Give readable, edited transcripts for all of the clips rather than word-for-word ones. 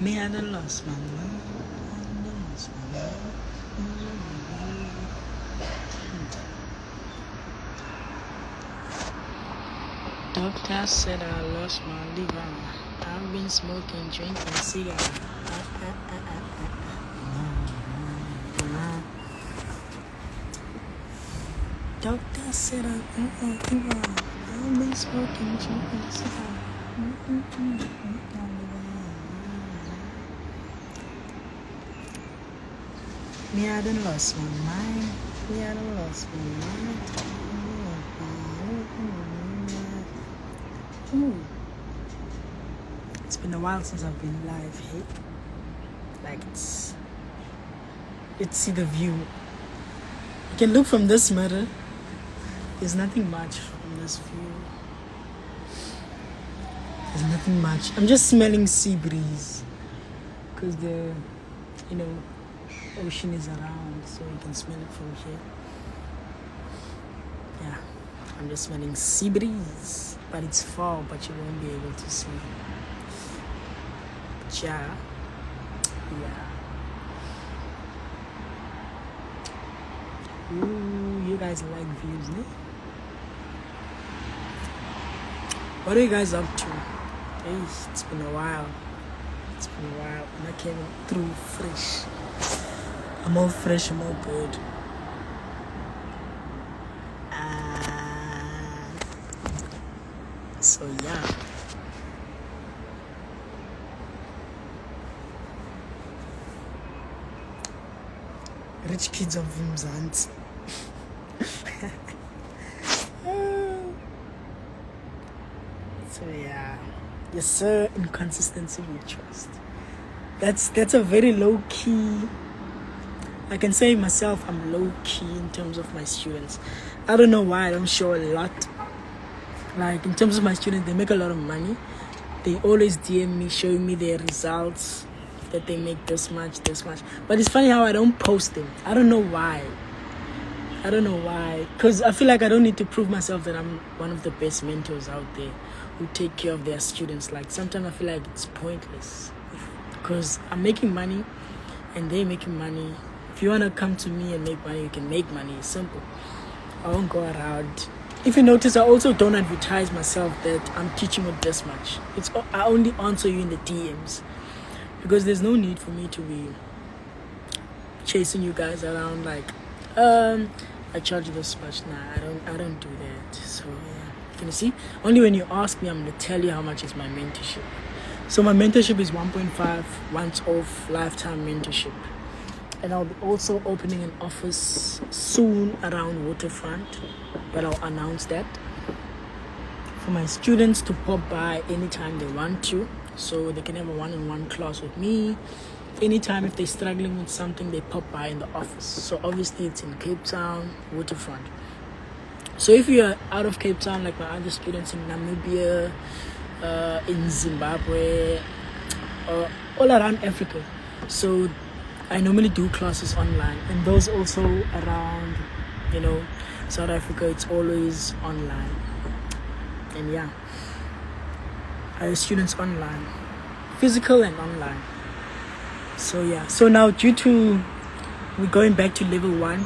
Me, I done lost my mind. I done lost my mind. Doctor said I lost my liver. I've been smoking, drinking cigar. Doctor said I've been smoking, drinking cigar. Me, I done lost my mind. Me, I done lost my mind. It's been a while since I've been live, hey? Like, let's see the view. You can look from this mirror. There's nothing much from this view. There's nothing much. I'm just smelling sea breeze. Because the, ocean is around, so you can smell it from here. Yeah, I'm just smelling sea breeze, but it's far, but you won't be able to see. But yeah. Ooh, you guys like views, eh? What are you guys up to? Hey, it's been a while. And I came through fresh. I'm all fresh, I'm all good. So yeah. Rich kids of Mzansi. So yeah. Yes sir, inconsistency we trust. That's a very low key. I can say myself, I'm low key in terms of my students. I don't know why I don't show a lot. Like in terms of my students, they make a lot of money. They always DM me, showing me their results, that they make this much. But it's funny how I don't post them. I don't know why. Because I feel like I don't need to prove myself that I'm one of the best mentors out there who take care of their students. Like sometimes I feel like it's pointless. Because I'm making money and they're making money. If you want to come to me and make money, you can make money. It's simple. I won't go around. If you notice, I also don't advertise myself that I'm teaching with this much. I only answer you in the DMs. Because there's no need for me to be chasing you guys around like, I charge you this much. Nah, I don't do that. So yeah. Can you see? Only when you ask me, I'm going to tell you how much is my mentorship. So my mentorship is 1.5 once off lifetime mentorship. And I'll be also opening an office soon around Waterfront, but I'll announce that for my students to pop by anytime they want to, so they can have a one-on-one class with me. Anytime if they're struggling with something, they pop by in the office. So obviously it's in Cape Town, Waterfront. So if you're out of Cape Town, like my other students in Namibia, in Zimbabwe, all around Africa, so I normally do classes online, and those also around, South Africa, it's always online. And yeah, I have students online, physical and online. So yeah, so now due to we're going back to level 1,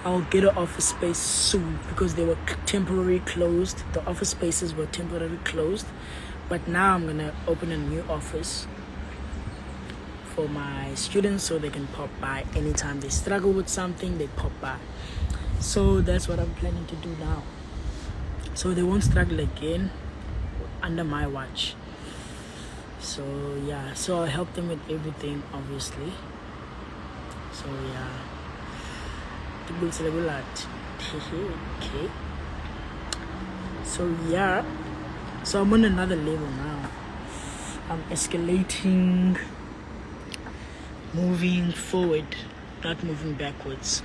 I'll get an office space soon because they were temporarily closed. The office spaces were temporarily closed, but now I'm gonna open a new office for my students so they can pop by anytime they struggle with something. They pop by. So that's what I'm planning to do now, so they won't struggle again under my watch. So yeah, so I'll help them with everything, obviously. So yeah, okay. So yeah, so I'm on another level now. I'm escalating, moving forward, not moving backwards,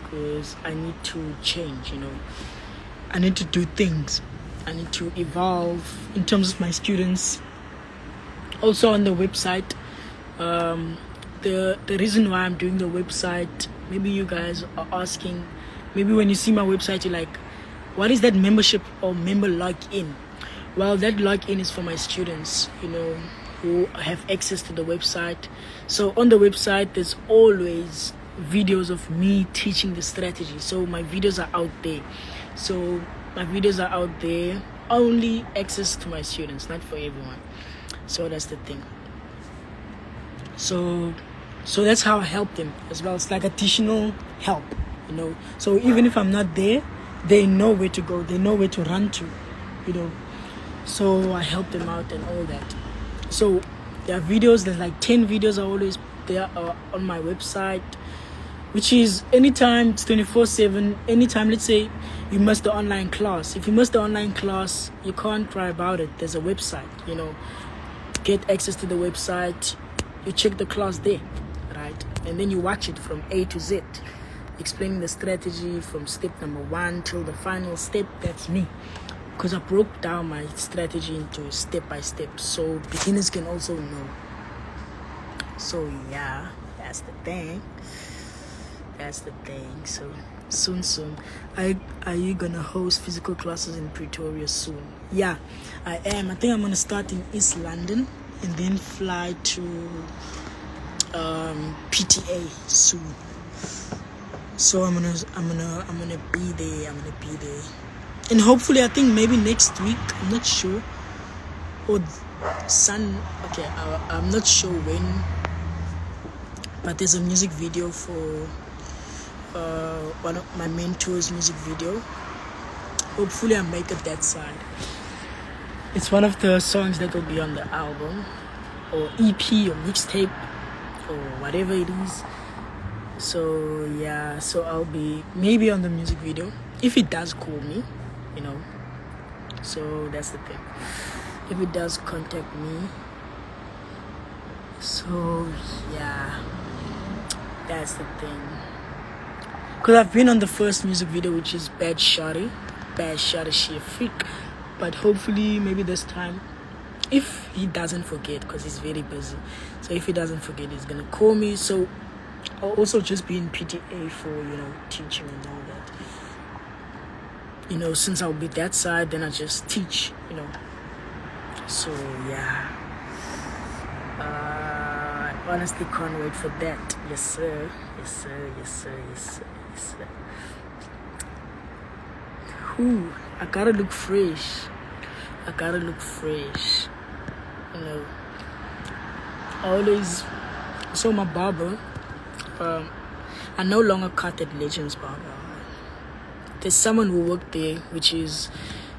because I need to change, I need to do things. I need to evolve in terms of my students. Also on the website, the reason why I'm doing the website, maybe you guys are asking, maybe when you see my website, you're like, what is that membership or member login? Well, that login is for my students, who have access to the website. So on the website, there's always videos of me teaching the strategy. So my videos are out there. Only access to my students, not for everyone. So that's the thing. So that's how I help them as well. It's like additional help, So even if I'm not there, they know where to go. They know where to run to, So I help them out and all that. So there are videos. There's like 10 videos are always there on my website, which is anytime. It's 24/7. Anytime. Let's say you missed the online class. If you missed the online class, you can't cry about it. There's a website. Get access to the website. You check the class there, right? And then you watch it from A to Z, explaining the strategy from step number 1 till the final step. That's me, because I broke down my strategy into step by step, so beginners can also know. So yeah, that's the thing. So soon, are you gonna host physical classes in Pretoria soon? Yeah, I am. I think I'm gonna start in East London and then fly to PTA soon. So I'm gonna be there. And hopefully, I think maybe next week, I'm not sure, or I'm not sure when, but there's a music video for one of my mentors' music video. Hopefully I make it that side. It's one of the songs that will be on the album or EP or mixtape or whatever it is. So yeah, so I'll be maybe on the music video if it does call me, So that's the thing. If it does contact me. So yeah, that's the thing. Because I've been on the first music video, which is Bad Shawty, She a Freak. But hopefully, maybe this time, if he doesn't forget, because he's very busy. So if he doesn't forget, he's going to call me. So I'll also just be in PTA for, teaching and all that. Since I'll be that side, then I just teach, So yeah. I honestly can't wait for that. Yes, sir. Ooh, I gotta look fresh. Always. So my barber, I no longer cut at Legends Barber. There's someone who worked there, which is,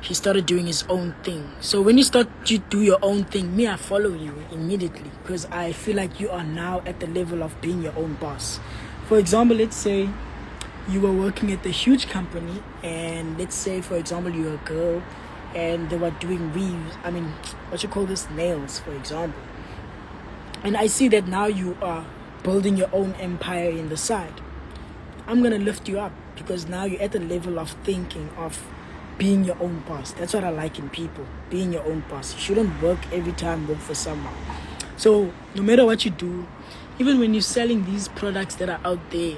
he started doing his own thing. So when you start to do your own thing, I follow you immediately, because I feel like you are now at the level of being your own boss. For example, let's say you were working at a huge company, and let's say, for example, you're a girl and they were doing nails, for example. And I see that now you are building your own empire in the side. I'm going to lift you up, because now you're at the level of thinking of being your own boss. That's what I like in people, being your own boss. You shouldn't work every time, work for someone. So no matter what you do, even when you're selling these products that are out there,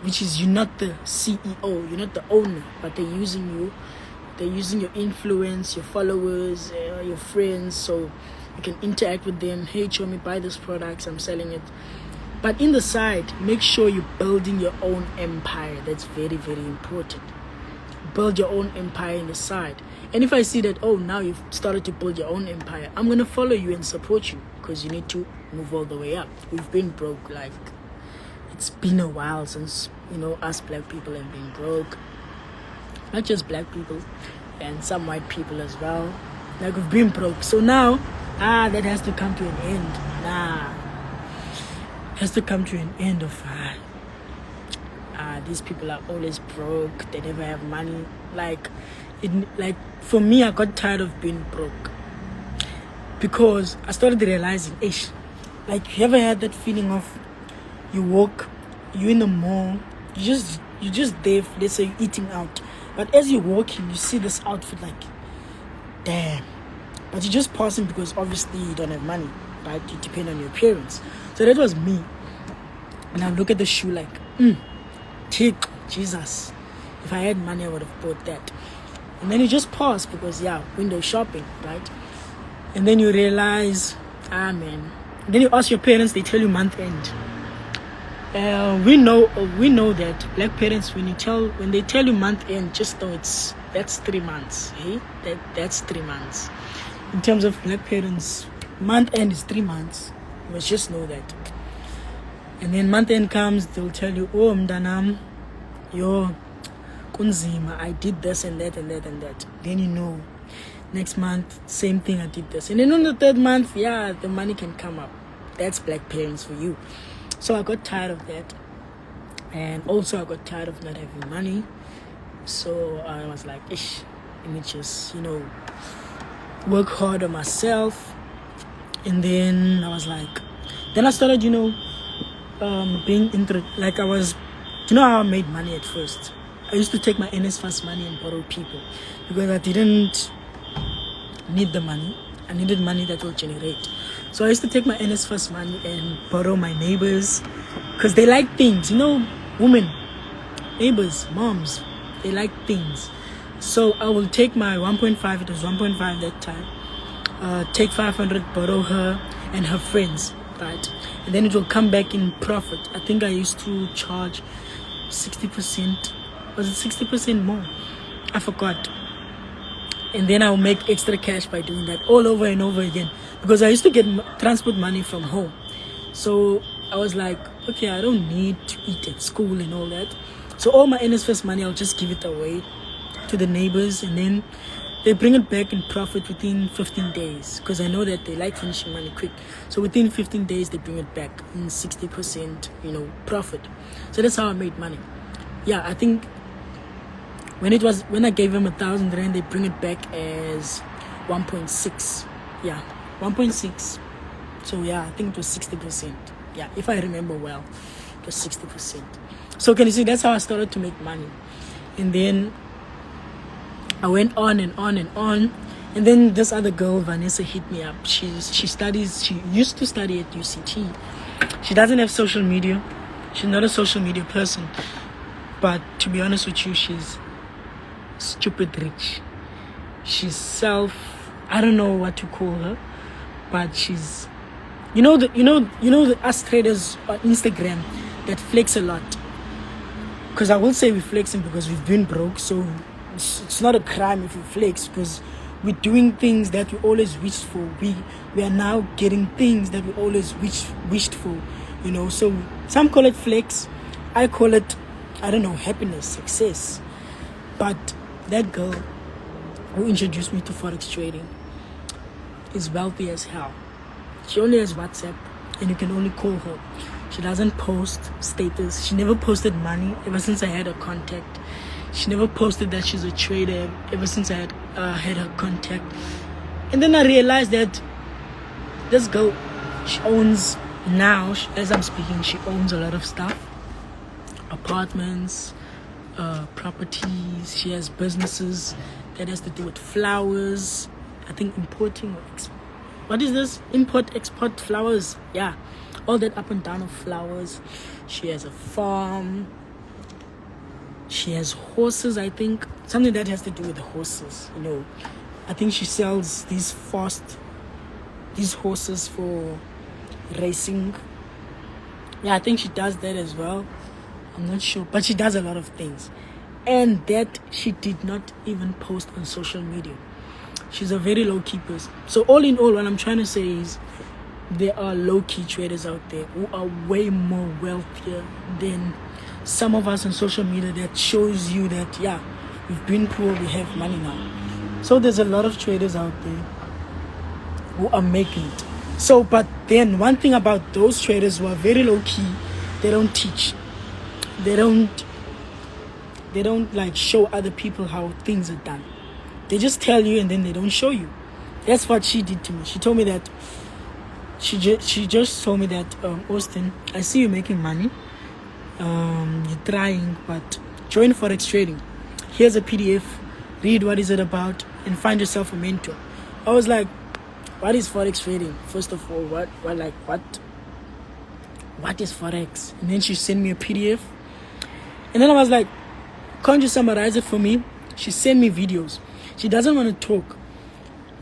which is you're not the CEO, you're not the owner, but they're using you. They're using your influence, your followers, your friends, so you can interact with them. Hey, show me, buy this product, I'm selling it. But in the side, make sure you're building your own empire. That's very, very important. Build your own empire in the side. And if I see that, now you've started to build your own empire, I'm going to follow you and support you, because you need to move all the way up. We've been broke, it's been a while since, us black people have been broke. Not just black people, and some white people as well. We've been broke. So now, that has to come to an end. Has to come to an end of these people are always broke. They never have money. For me, I got tired of being broke, because I started realizing, you ever had that feeling of you're in the mall, you're just there, let's say you're eating out, but as you're walking, you see this outfit, damn, but you're just passing because obviously you don't have money, right? You depend on your appearance. So that was me. And I look at the shoe Jesus, if I had money, I would have bought that. And then you just pause because, window shopping, right? And then you realize Man. Then you ask your parents, they tell you month end. We know that black parents, when they tell you month end, just know that's 3 months. Hey, that's 3 months. In terms of black parents, month end is 3 months. You must just know that. And then month end comes, they'll tell you, oh mdanam, yo kunzima, I did this and that and that and that. Then you know, next month, same thing, I did this. And then on the 3rd month, the money can come up. That's black parents for you. So I got tired of that. And also I got tired of not having money. So I was like, let me just, work hard on myself. And then I was like, then I started, being like I was, how I made money at first. I used to take my NSFAS money and borrow people because I didn't need the money. I needed money that will generate. So I used to take my NSFAS money and borrow my neighbors because they like things, women, neighbors, moms, they like things. So I will take my 1.5, it was 1.5 that time, take 500, borrow her and her friends, right? And then it will come back in profit. I think I used to charge 60%. Was it 60% more? I forgot. And then I'll make extra cash by doing that all over and over again. Because I used to get transport money from home. So I was like, okay, I don't need to eat at school and all that. So all my NSFAS money, I'll just give it away to the neighbors. And then they bring it back in profit within 15 days. Because I know that they like finishing money quick. So within 15 days, they bring it back in 60%, profit. So that's how I made money. Yeah, I think when I gave them 1,000 rand, they bring it back as 1.6. Yeah, 1.6. So yeah, I think it was 60%. Yeah, if I remember well, it was 60%. So can you see, that's how I started to make money. And then I went on and on and on. And then this other girl, Vanessa, hit me up. She used to study at UCT. She doesn't have social media. She's not a social media person. But to be honest with you, she's stupid rich. She's I don't know what to call her, but she's the us traders on Instagram that flex a lot. Because I will say we're flexing because we've been broke, so it's not a crime if we flex because we're doing things that we always wished for. We are now getting things that we always wished for, so some call it flex, I call it, I don't know, happiness, success. But that girl who introduced me to Forex trading is wealthy as hell. She only has WhatsApp and you can only call her. She doesn't post status. She never posted money ever since I had her contact. She never posted that she's a trader ever since I had her contact. And then I realized that this girl, she owns now, as I'm speaking, she owns a lot of stuff. Apartments, properties. She has businesses that has to do with flowers. I think importing or what is this? Import, export flowers. Yeah, all that up and down of flowers. She has a farm. She has horses, I think. Something that has to do with horses, I think she sells these horses for racing. Yeah, I think she does that as well. I'm not sure, but she does a lot of things. And that she did not even post on social media. She's a very low-key person. So all in all, what I'm trying to say is there are low-key traders out there who are way more wealthier than some of us on social media that shows you that, yeah, we've been poor, we have money now. So there's a lot of traders out there who are making it. So, but then one thing about those traders who are very low-key, they don't teach. They don't like show other people how things are done. They just tell you and then they don't show you. That's what she did to me. She told me that she just told me that Austin, I see you making money. You're trying, but join Forex trading. Here's a PDF. Read what is it about and find yourself a mentor. I was like, what is Forex trading? First of all, what is Forex? And then she sent me a PDF. And then I was like, can't you summarize it for me? She sent me videos. She doesn't want to talk.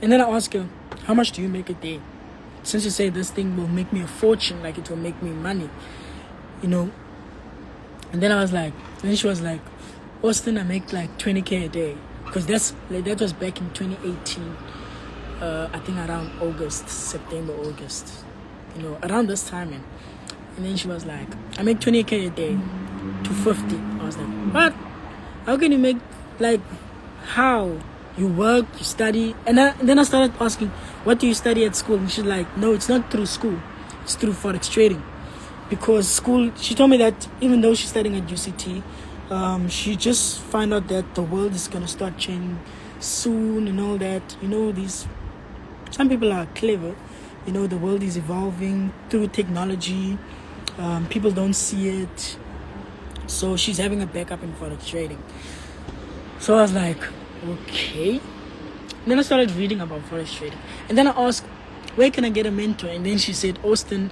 And then I asked her, how much do you make a day? since you say this thing will make me a fortune, like it will make me money, you know. And then then she was like, Austin, I make like 20K a day, because that was back in 2018. I think around September, August, you know, around this time. And then she was like, I make 20K a day to 50. I was like, what? How can you make, like, how? You work, you study. And then I started asking, what do you study at school? And she's like, no, it's not through school. It's through Forex trading. Because school, she told me that even though she's studying at UCT, she just found out that the world is going to start changing soon and all that. You know, some people are clever. You know, the world is evolving through technology. People don't see it. So she's having a backup in Forex trading. So I was like, okay. And then I started reading about Forex trading. And then I asked, where can I get a mentor? And then she said, Austin,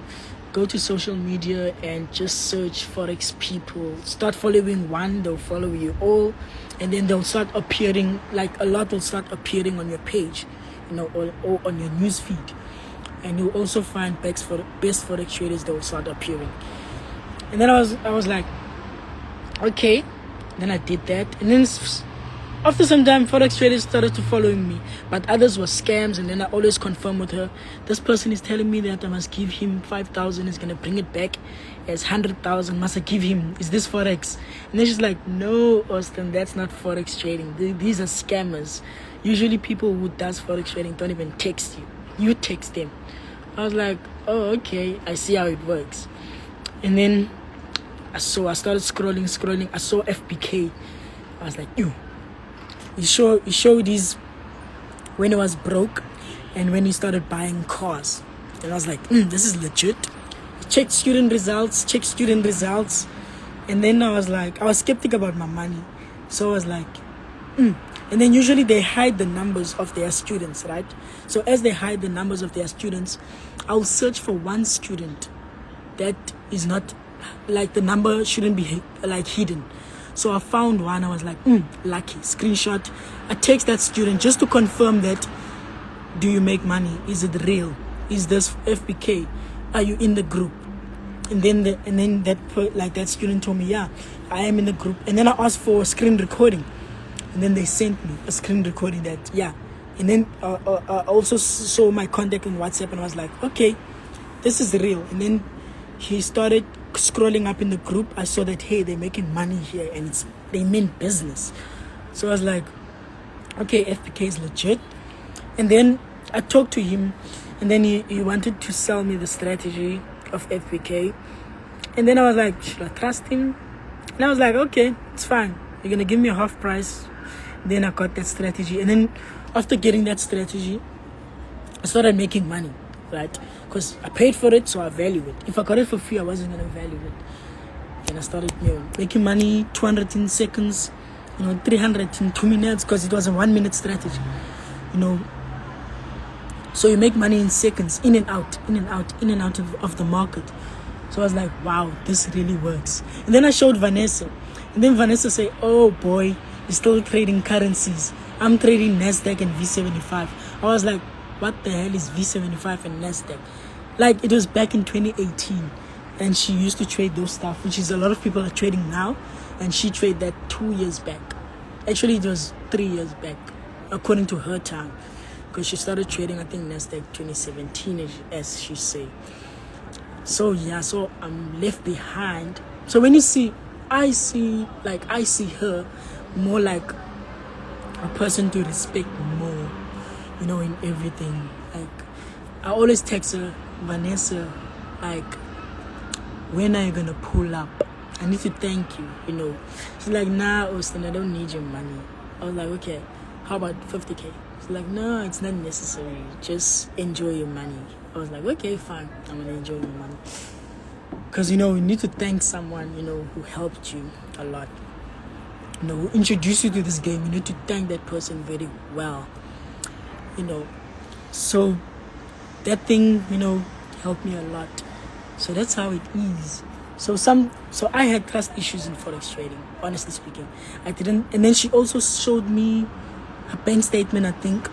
go to social media and just search Forex people. Start following one, they'll follow you all. And then they'll start appearing, like a lot will start appearing on your page, you know, or on your news feed. And you'll also find best Forex traders that will start appearing. And then I was like, okay. Then I did that. And then after some time, Forex traders started to following me, but others were scams. And then I always confirm with her, this person is telling me that I must give him 5,000, he's gonna bring it back as 100,000. Must I give him? Is this Forex? And then she's like, no, Austin, that's not Forex trading. These are scammers. Usually people who does Forex trading don't even text you. You text them. I was like, oh, okay, I see how it works. And then I started scrolling. I saw FBK. I was like, you show these when he was broke and when he started buying cars. And I was like, this is legit. Check student results. And then I was skeptic about my money. So I was like, And then usually they hide the numbers of their students, right? So as they hide the numbers of their students, I'll search for one student that is not, like, the number shouldn't be like hidden. So I found one. I was like, lucky. Screenshot. I text that student just to confirm that, do you make money? Is it real? Is this FBK? Are you in the group? And then that student told me, yeah, I am in the group. And then I asked for a screen recording. And then they sent me a screen recording that, yeah. And then I also saw my contact on WhatsApp, and I was like, okay, this is real. And then he started scrolling up in the group. I saw that, hey, they're making money here, and they mean business. So I was like, okay, FPK is legit. And then I talked to him, and then he wanted to sell me the strategy of FPK. And then I was like, should I trust him? And I was like, okay, it's fine. You're going to give me a half price. Then I got that strategy. And then after getting that strategy, I started making money, right? Because I paid for it, so I value it. If I got it for free, I wasn't going to value it. And I started making money 200 seconds, 300 in 2 minutes, because it was a 1 minute strategy, So you make money in seconds, in and out of the market. So I was like, wow, this really works. And then I showed Vanessa. And then Vanessa said, oh boy, you're still trading currencies. I'm trading Nasdaq and V75. I was like, what the hell is V75 and Nasdaq? Like, it was back in 2018. And she used to trade those stuff, which is a lot of people are trading now. And she traded that 2 years back. Actually, it was 3 years back, according to her time. Because she started trading, I think, Nasdaq 2017, as she say. So yeah, so I'm left behind. So when you see, I see her more like a person to respect more, in everything. Like, I always text her, Vanessa, like, when are you gonna pull up? I need to thank you, She's like, nah, Austin, I don't need your money. I was like, okay, how about 50K? She's like, no, it's not necessary. Just enjoy your money. I was like, okay, fine. I'm going to enjoy my money. Because, you need to thank someone, who helped you a lot. Who introduced you to this game. You need to thank that person very well. So that thing, helped me a lot. So that's how it is. So I had trust issues in Forex trading, honestly speaking. I didn't. And then she also showed me her bank statement, I think.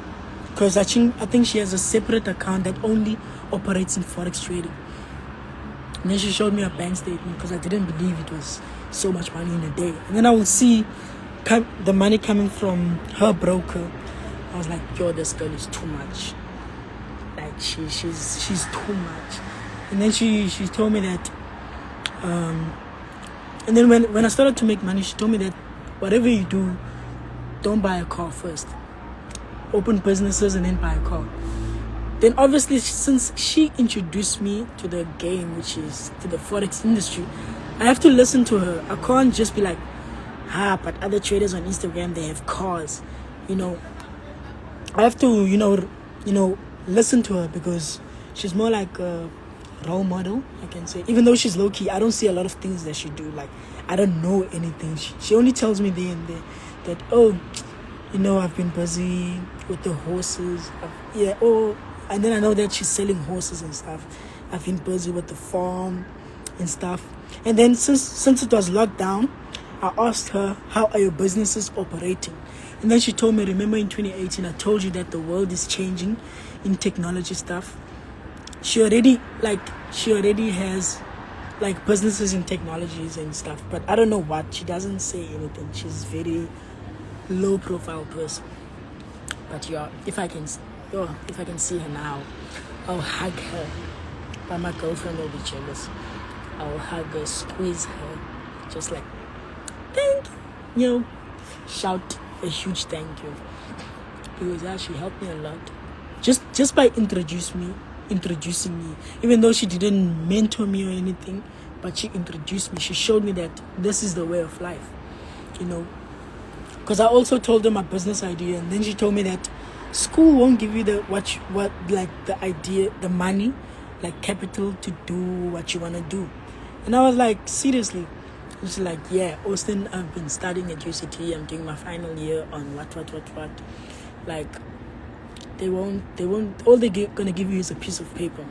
because I think she has a separate account that only operates in Forex trading. And then she showed me a bank statement because I didn't believe it was so much money in a day. And then I will see the money coming from her broker. I was like, yo, this girl is too much. Like she's too much. And then she told me that and then when I started to make money, she told me that whatever you do, don't buy a car first. Open businesses and then buy a car. Then obviously, since she introduced me to the game, which is to the Forex industry, I have to listen to her. I can't just be like, but other traders on Instagram, they have cars. I have to, listen to her because she's more like a role model, I can say. Even though she's low-key, I don't see a lot of things that she do. Like, I don't know anything. She only tells me there and there that, I've been busy with the horses. And then I know that she's selling horses and stuff. I've been busy with the farm and stuff. And then since it was locked down, I asked her, how are your businesses operating? And then she told me, remember in 2018, I told you that the world is changing in technology stuff. She already has like businesses in technologies and stuff. But I don't know what. She doesn't say anything. She's very low profile person. But if I can see her now, I'll hug her. But my girlfriend will be jealous. I'll hug her, squeeze her, just like, thank you. Shout a huge thank you. Because she helped me a lot. Just by introducing me. Even though she didn't mentor me or anything, but she introduced me. She showed me that this is the way of life. Because I also told her my business idea, and then she told me that school won't give you the idea, the money, like capital to do what you want to do. And I was like, seriously? She's like, yeah, Austin, I've been studying at UCT. I'm doing my final year on what. Like, they won't, all they're gonna give you is a piece of paper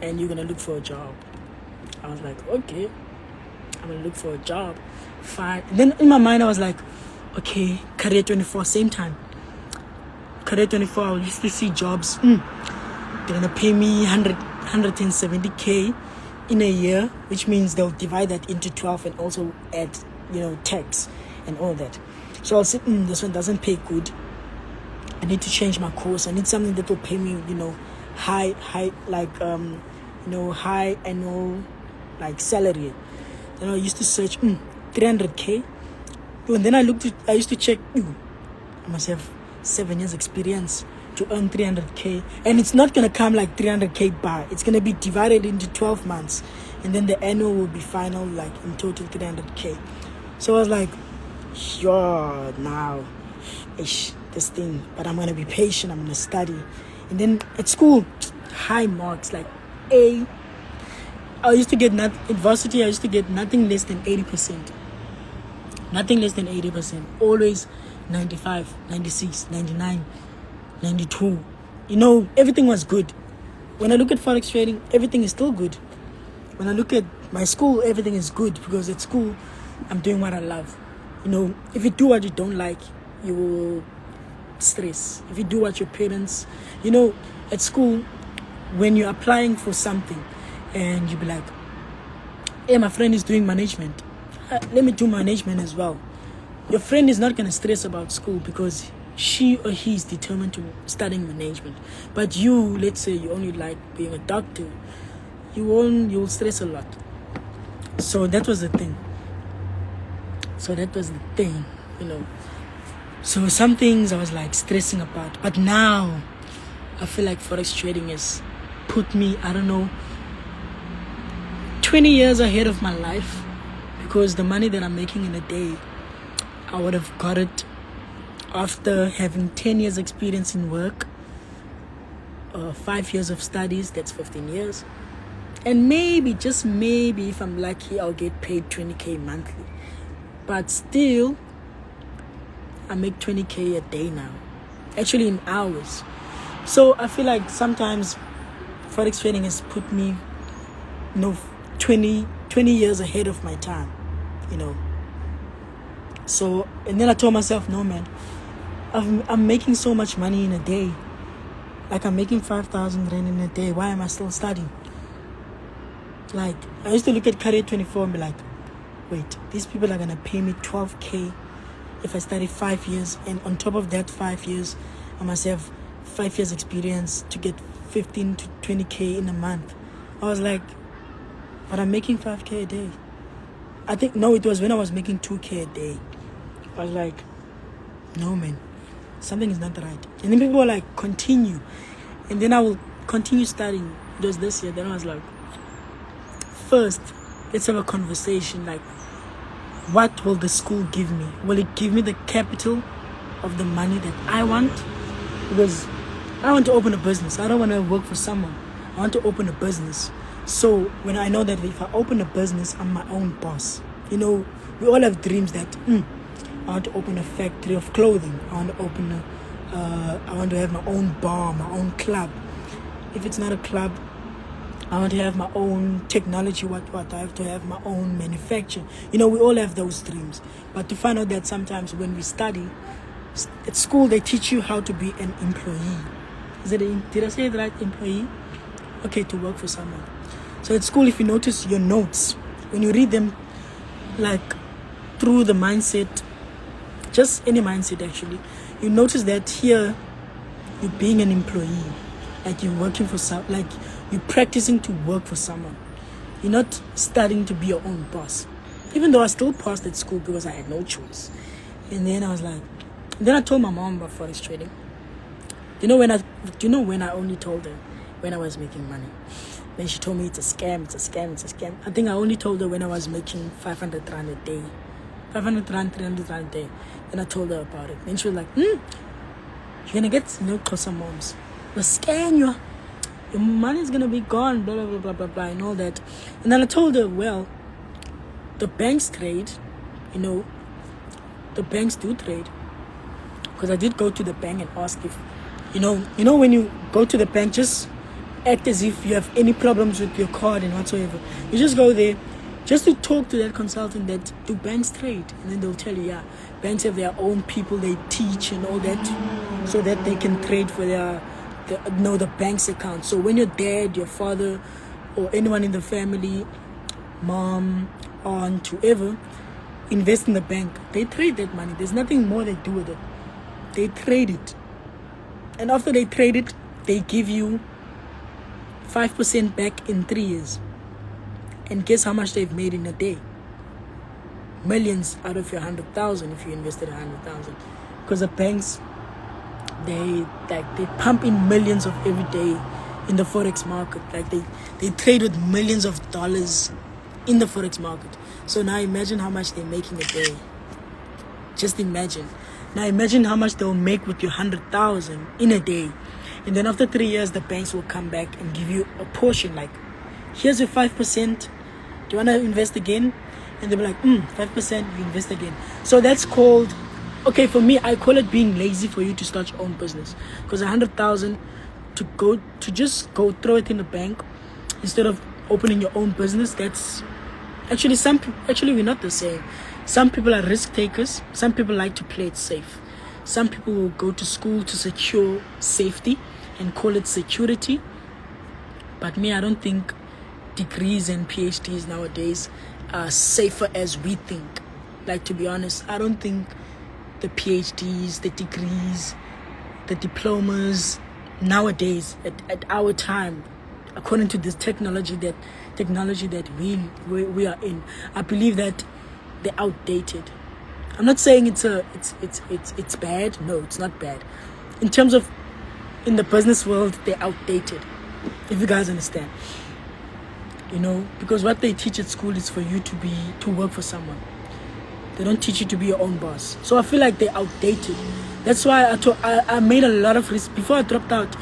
and you're gonna look for a job. I was like, okay, I'm gonna look for a job. Fine. And then in my mind, I was like, okay, Career 24, same time. Career 24, I used to see jobs. They're gonna pay me 170K in a year, which means they'll divide that into 12 and also add, tax and all that. So I'll say, this one doesn't pay good. I need to change my course. I need something that will pay me, high annual salary. Then I used to search 300K. And then I used to check, I must have 7 years experience to earn 300K. And it's not going to come like 300K bar. It's going to be divided into 12 months. And then the annual will be final, like in total 300K. So I was like, sure, now, this thing. But I'm going to be patient. I'm going to study. And then at school, high marks, like A. I used to get in varsity, I used to get nothing less than 80%. Nothing less than 80%. Always 95, 96, 99, 92. Everything was good. When I look at Forex trading, everything is still good. When I look at my school, everything is good because at school, I'm doing what I love. If you do what you don't like, you will stress. If you do what your parents, at school, when you're applying for something and you be like, hey, my friend is doing management. Let me do management as well. Your friend is not going to stress about school because she or he is determined to studying management. But you, let's say you only like being a doctor, you'll stress a lot. So that was the thing. So some things I was like stressing about. But now I feel like Forex trading has put me, 20 years ahead of my life. Because the money that I'm making in a day, I would have got it after having 10 years experience in work, 5 years of studies, that's 15 years. And maybe, just maybe, if I'm lucky, I'll get paid 20K monthly. But still, I make 20K a day now. Actually, in hours. So I feel like sometimes Forex trading has put me, 20 years ahead of my time, So, and then I told myself, no, man, I'm making so much money in a day. Like, I'm making 5,000 rand in a day. Why am I still studying? Like, I used to look at Career 24 and be like, wait, these people are going to pay me 12K if I study 5 years. And on top of that 5 years, I must have 5 years experience to get 15 to 20K in a month. I was like, but I'm making 5K a day. I think, no, it was when I was making 2K a day. I was like, no, man, something is not right. And then people were like, continue. And then I will continue studying. It was this year. Then I was like, first, let's have a conversation. Like, what will the school give me? Will it give me the capital of the money that I want? Because I want to open a business. I don't want to work for someone. I want to open a business. So when I know that if I open a business, I'm my own boss. You know, we all have dreams that I want to open a factory of clothing. I want to open I want to have my own bar, my own club. If it's not a club, I want to have my own technology, what I have to have my own manufacture. You know, we all have those dreams. But to find out that sometimes when we study, at school they teach you how to be an employee. Did I say the right, employee? Okay, to work for someone. So at school, if you notice your notes, when you read them, like through the mindset, just any mindset actually, you notice that here you're being an employee, like you're working for like you're practicing to work for someone. You're not studying to be your own boss. Even though I still passed at school because I had no choice. And then I was like, then I told my mom about Forex trading. Do you know when I only told her? When I was making money. Then she told me it's a scam. I think I only told her when I was making 500 rand a day. 500 rand, 300 rand a day. Then I told her about it. Then she was like, you're gonna get no closer moms. The scam you. Your money's gonna be gone, blah blah blah blah blah blah and all that. And then I told her, well, the banks trade, you know, the banks do trade. Because I did go to the bank and ask if, you know when you go to the bank, just act as if you have any problems with your card and whatsoever. You just go there just to talk to that consultant that do banks trade. And then they'll tell you, yeah, banks have their own people they teach and all that so that they can trade for the bank's account. So when your dad, your father, or anyone in the family, mom, aunt, whoever, invest in the bank, they trade that money. There's nothing more they do with it. They trade it. And after they trade it, they give you 5% back in 3 years. And guess how much they've made in a day? Millions out of your 100,000 if you invested 100,000. Because the banks, they pump in millions of every day in the Forex market. Like they trade with millions of dollars in the Forex market. So now imagine how much they're making a day. Just imagine. Now imagine how much they'll make with your 100,000 in a day. And then after 3 years, the banks will come back and give you a portion. Like, here's your 5%. Do you want to invest again? And they'll be like, 5%, you invest again. So that's called, okay, for me, I call it being lazy for you to start your own business. Because 100,000 to just go throw it in the bank instead of opening your own business, that's actually we're not the same. Some people are risk takers. Some people like to play it safe. Some people will go to school to secure safety and call it security. But me, I don't think degrees and PhDs nowadays are safer as we think. Like, to be honest, I don't think the PhDs, the degrees, the diplomas nowadays at our time, according to this technology that we are in, I believe that they're outdated. I'm not saying it's bad. No, it's not bad. In terms of in the business world, they're outdated. If you guys understand, you know, because what they teach at school is for you to work for someone. They don't teach you to be your own boss. So I feel like they're outdated. That's why I made a lot of before I dropped out.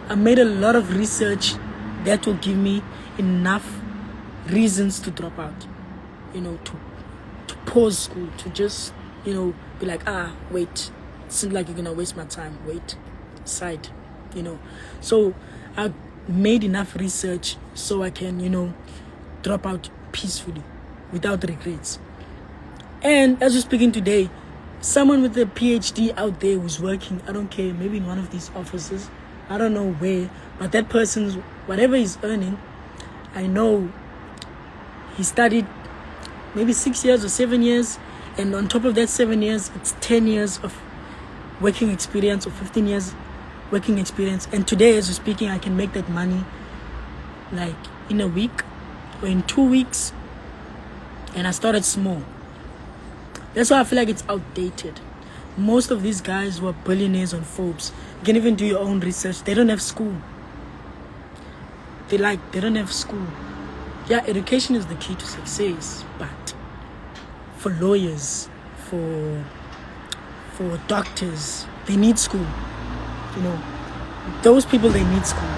I made a lot of research that will give me enough reasons to drop out. You know, to pause school, to just, you know, be like, wait, it seems like you're gonna waste my time. Wait, side, you know. So I made enough research so I can, you know, drop out peacefully without regrets. And as we're speaking today, someone with a PhD out there who's working, I don't care, maybe in one of these offices, I don't know where, but that person's, whatever he's earning, I know he studied maybe 6 years or 7 years, and on top of that 7 years, it's 10 years of working experience or 15 years working experience. And today, as we're speaking, I can make that money like in a week or in 2 weeks, and I started small. That's why I feel like it's outdated. Most of these guys who are billionaires on Forbes, you can even do your own research, they don't have school. They don't have school. Yeah, education is the key to success, but for lawyers, for doctors, they need school. You know, those people, they need school.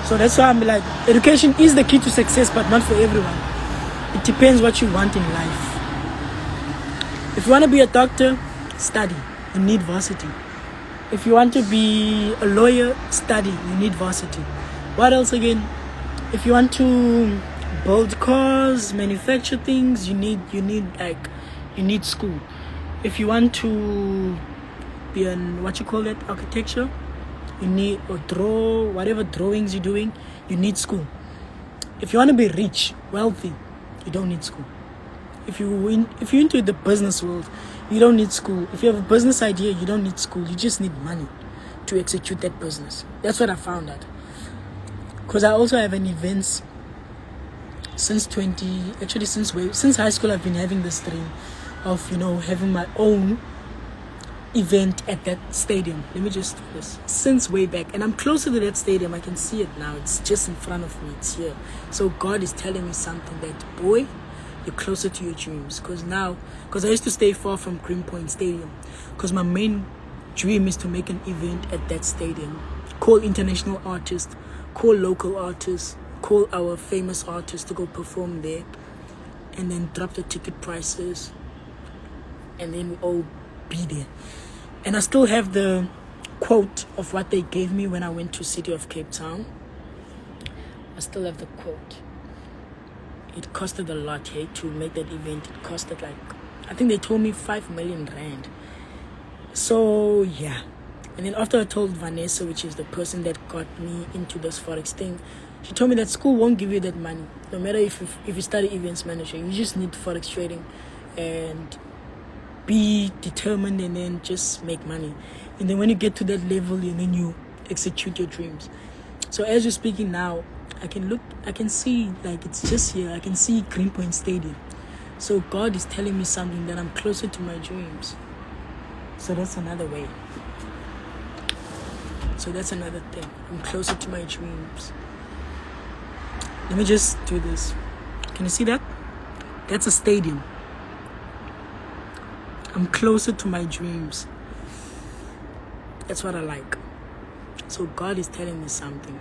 So that's why I'm like, education is the key to success, but not for everyone. It depends what you want in life. If you want to be a doctor, study. You need varsity. If you want to be a lawyer, study. You need varsity. What else again? If you want to build cars, manufacture things, you need school. If you want to be an architecture, you need, or draw, whatever drawings you're doing, you need school. If you want to be rich, wealthy, you don't need school. If you're into the business world, you don't need school. If you have a business idea, you don't need school. You just need money to execute that business. That's what I found out. Because I also have an events since high school. I've been having this dream of, having my own event at that stadium. Let me just do this. Since way back. And I'm closer to that stadium. I can see it now. It's just in front of me. It's here. So God is telling me something that, boy, you're closer to your dreams. Because I used to stay far from Greenpoint Stadium. Because my main dream is to make an event at that stadium. Call international artists, call local artists, call our famous artists to go perform there, and then drop the ticket prices, and then we all be there. And I still have the quote of what they gave me when I went to City of Cape Town. I still have the quote. It costed a lot here to make that event. It costed I think they told me 5 million rand. So yeah. And then after I told Vanessa, which is the person that got me into this Forex thing, she told me that school won't give you that money. No matter if you study events management, you just need Forex trading and be determined, and then just make money. And then when you get to that level, and then you execute your dreams. So as you're speaking now, I can see, it's just here. I can see Greenpoint Stadium. So God is telling me something, that I'm closer to my dreams. So that's another way. So that's another thing. I'm closer to my dreams. Let me just do this. Can you see that? That's a stadium. I'm closer to my dreams. That's what I like. So God is telling me something.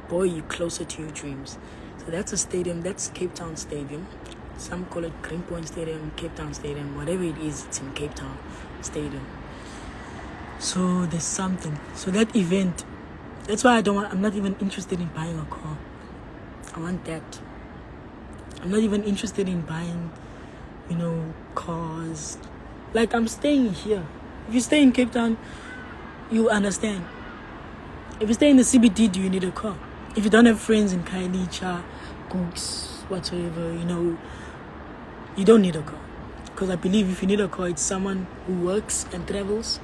Boy, you're closer to your dreams. So that's a stadium. That's Cape Town Stadium. Some call it Greenpoint Stadium, Cape Town Stadium. Whatever it is, it's in Cape Town Stadium. So there's something. So that event, that's why I'm not even interested in buying a car. I want that. I'm not even interested in buying, cars. I'm staying here. If you stay in Cape Town, you understand. If you stay in the CBD, do you need a car? If you don't have friends in Kailicha, Cooks, whatsoever, you don't need a car. Because I believe if you need a car, it's someone who works and travels.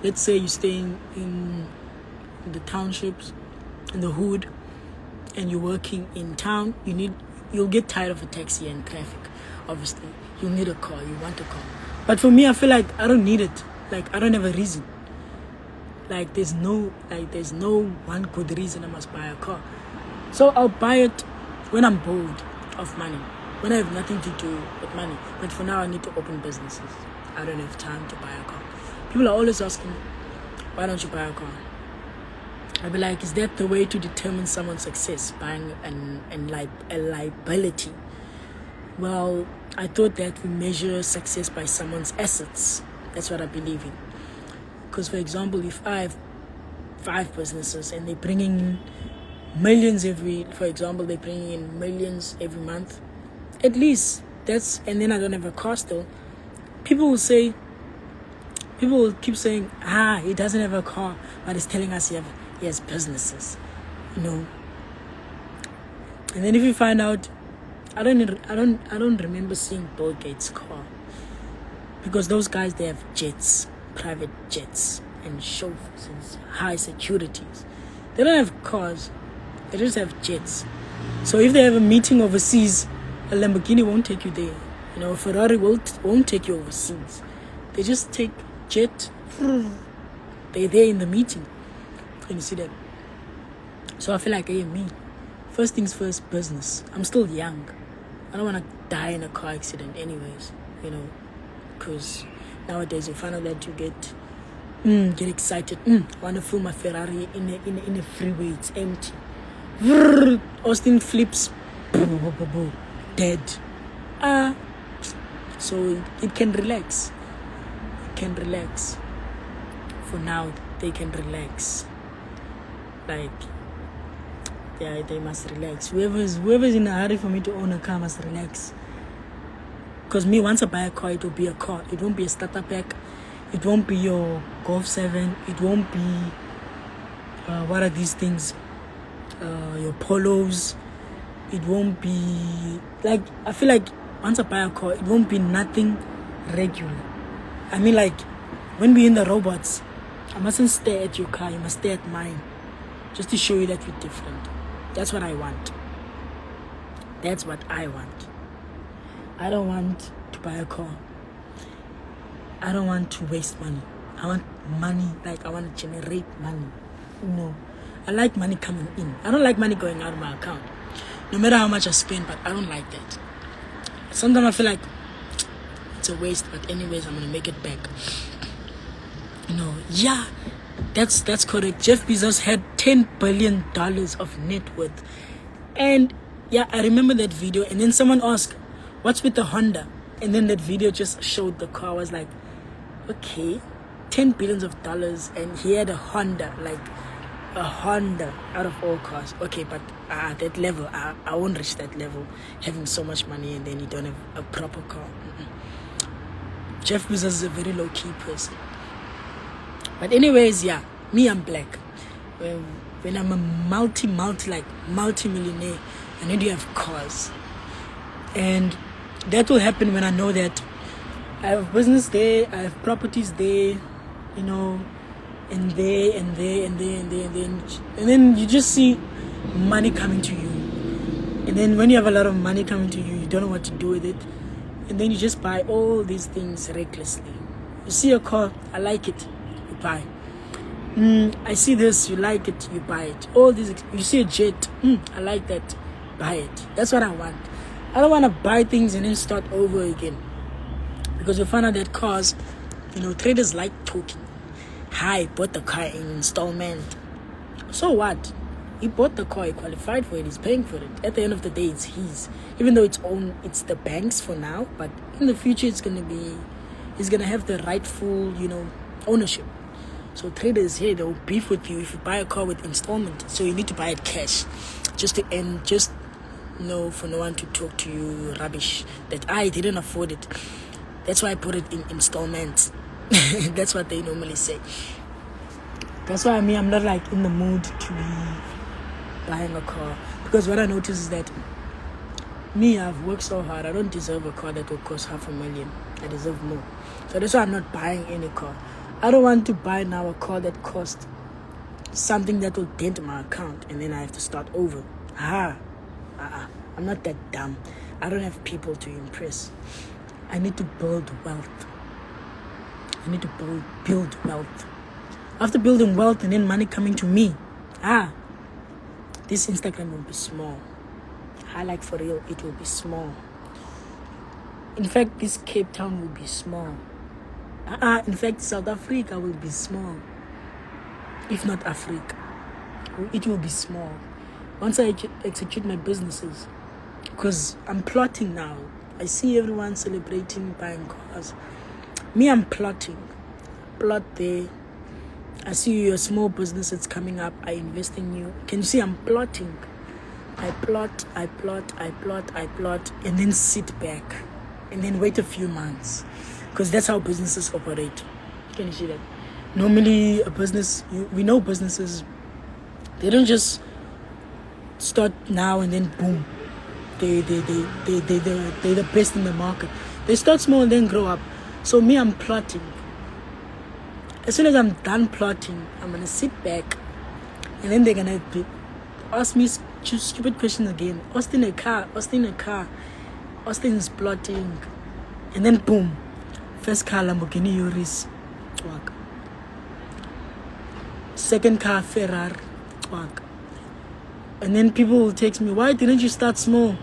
Let's say you're staying in the townships, in the hood, and you're working in town, you'll get tired of a taxi and traffic. Obviously, you'll need a car, you want a car. But for me, I feel like I don't need it. I don't have a reason. There's no one good reason I must buy a car. So I'll buy it when I'm bored of money, when I have nothing to do with money. But for now, I need to open businesses. I don't have time to buy a car. People are always asking, why don't you buy a car? I'll be like, is that the way to determine someone's success? Buying a liability? Well, I thought that we measure success by someone's assets. That's what I believe in. Because, for example, if I have 5 businesses and they're bringing in millions every month, at least and then I don't have a car still, people will keep saying, he doesn't have a car, but he's telling us he he has businesses, you know. And then if you find out, I don't remember seeing Bill Gates' car, because those guys, they have jets, private jets, and chauffeurs and high securities. They don't have cars, they just have jets. So if they have a meeting overseas, a Lamborghini won't take you there. You know, a Ferrari won't take you overseas. They just take jet. They're there in the meeting. Can you see that? So I feel like, hey, me, first things first, business. I'm still young. I don't want to die in a car accident anyways, you know, because nowadays you find out that you get excited. I want to fill my Ferrari in a freeway. It's empty. Austin flips. Dead. So it can relax. It can relax. For now, they can relax. Like, yeah, they must relax. Whoever's in a hurry for me to own a car must relax. Because me, once I buy a car, it will be a car. It won't be a starter pack. It won't be your Golf 7. It won't be, what are these things? Your Polos. It won't be, like, I feel like once I buy a car, it won't be nothing regular. I mean, like, when we're in the robots, I mustn't stare at your car. You must stare at mine. Just to show you that we're different. That's what I want. That's what I want. I don't want to buy a car. I don't want to waste money. I want money, like I want to generate money. No. I like money coming in. I don't like money going out of my account. No matter how much I spend, but I don't like that. Sometimes I feel like it's a waste, but anyways, I'm going to make it back. You know, yeah, that's correct. Jeff Bezos had $10 billion of net worth. And yeah, I remember that video. And then someone asked, what's with the Honda? And then that video just showed the car. I was like, okay, $10 billion, and he had a Honda, like a Honda out of all cars. Okay, but that level, I won't reach that level, having so much money and then you don't have a proper car. Jeff Bezos is a very low-key person. But anyways, yeah, me, I'm black. When I'm a multi-millionaire, I need to have cars. And that will happen when I know that I have business there, I have properties there, you know, and there, and there, and there, and there, and then you just see money coming to you. And then when you have a lot of money coming to you, you don't know what to do with it. And then you just buy all these things recklessly. You see a car, I like it, you buy. I see this, you like it, you buy it. All these, you see a jet, I like that, buy it. That's what I want. I don't want to buy things and then start over again. Because you find out that cars, you know, traders like talking. Hi, bought the car in installment. So what? He bought the car, he qualified for it, he's paying for it. At the end of the day, it's his. Even though it's the bank's for now, but in the future, he's going to have the rightful, you know, ownership. So traders here, they'll beef with you if you buy a car with installment. So you need to buy it cash. For no one to talk to you rubbish that I didn't afford it. That's why I put it in installments. That's what they normally say. That's why I'm not like in the mood to be buying a car. Because what I notice is that I've worked so hard. I don't deserve a car that will cost $500,000. I deserve more. So that's why I'm not buying any car. I don't want to buy now a car that costs something that will dent my account and then I have to start over. I'm not that dumb. I don't have people to impress. I need to build wealth. I need to build wealth. After building wealth and then money coming to me, this Instagram will be small. Like for real, it will be small. In fact, this Cape Town will be small. In fact, South Africa will be small. If not Africa, it will be small. Once I execute my businesses, because I'm plotting now. I see everyone celebrating buying cars. Me, I'm plotting. Plot there. I see your small business that's coming up. I invest in you. Can you see I'm plotting? I plot, and then sit back. And then wait a few months. Because that's how businesses operate. Can you see that? Normally, a business, we know businesses They don't just start now and then boom. They're the best in the market. They start small and then grow up. So me, I'm plotting. As soon as I'm done plotting, I'm gonna sit back, and then they're gonna ask me stupid questions again. Austin a car. Austin's plotting, and then boom, first car Lamborghini Urus, twag. Second car Ferrari, twag. And then people will text me, why didn't you start small?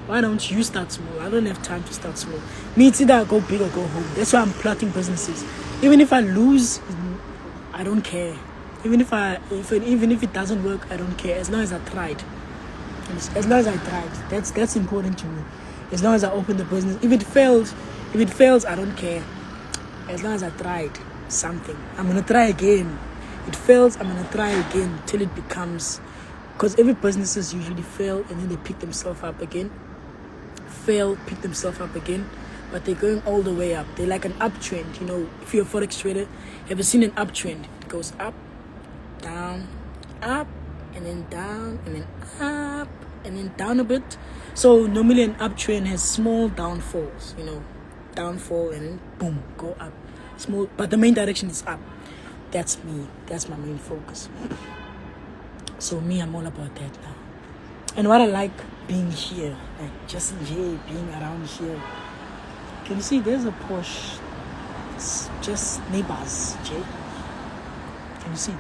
Why don't you start small? I don't have time to start small. Me, it's either I go big or go home. That's why I'm plotting businesses. Even if I lose, I don't care. Even if it doesn't work, I don't care. As long as I tried. As long as I tried. That's important to me. As long as I open the business. If it fails, I don't care. As long as I tried something. I'm gonna try again. It fails, I'm gonna try again till it becomes, because every businesses usually fail and then they pick themselves up again. Fail, pick themselves up again, but they're going all the way up. They're like an uptrend. You know, if you're a Forex trader, have you seen an uptrend? It goes up, down, up, and then down, and then up, and then down a bit. So normally an uptrend has small downfalls, you know, downfall and then boom, go up. Small, but the main direction is up. That's me. That's my main focus. So me, I'm all about that now. And what I like being here, like just here, being around here. Can you see there's a Porsche? It's just neighbors, Jay. Can you see?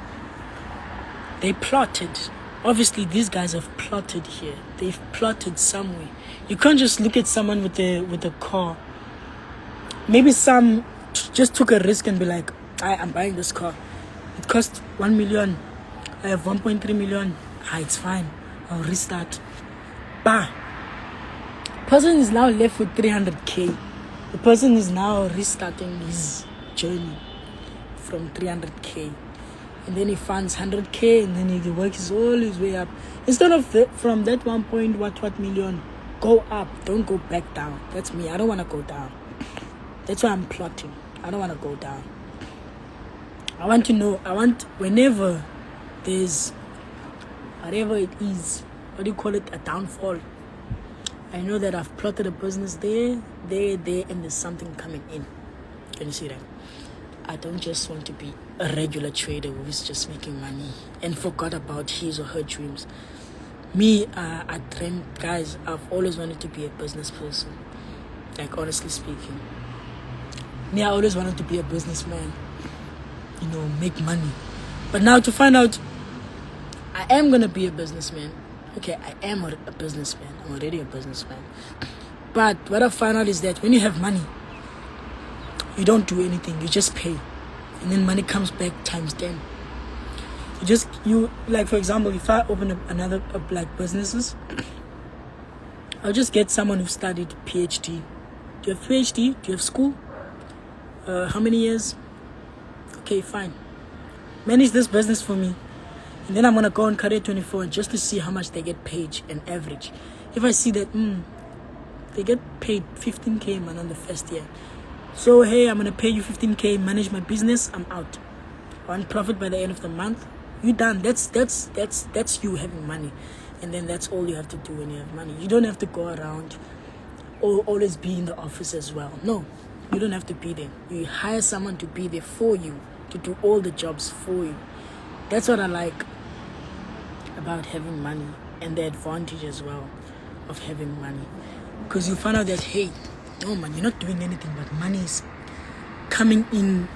They plotted. Obviously, these guys have plotted here. They've plotted somewhere. You can't just look at someone with a car. Maybe some just took a risk and be like, I'm buying this car. It cost 1 million. I have 1.3 million. It's fine. I'll restart. Bah. Person is now left with 300k. The person is now restarting his journey from 300k. And then he funds 100k, and then he works all his way up. Instead of from that 1 point what million, go up. Don't go back down. That's me. I don't want to go down. That's why I'm plotting. I don't want to go down. I want whenever there's whatever it is, what do you call it, a downfall, I know that I've plotted a business there, and there's something coming in. Can you see that? I don't just want to be a regular trader who's just making money and forgot about his or her dreams. Me, I dream, guys, I've always wanted to be a business person. Like, honestly speaking. Me, I always wanted to be a businessman. You know, make money. But now to find out, I am going to be a businessman. Okay, I am a businessman. I'm already a businessman. But what I found out is that when you have money, you don't do anything. You just pay. And then money comes back times 10. Like, for example, if I open up another like businesses, I'll just get someone who studied PhD. Do you have PhD? Do you have school? How many years? Okay, fine. Manage this business for me. And then I'm going to go on Career 24 just to see how much they get paid and average. If I see that they get paid 15k man on the first year. So, hey, I'm going to pay you 15k, manage my business, I'm out. I want profit by the end of the month. You done. That's you having money. And then that's all you have to do when you have money. You don't have to go around or always be in the office as well. No, you don't have to be there. You hire someone to be there for you, to do all the jobs for you. That's what I like about having money, and the advantage as well of having money. Because you find out that, hey, no man, you're not doing anything, but money is coming in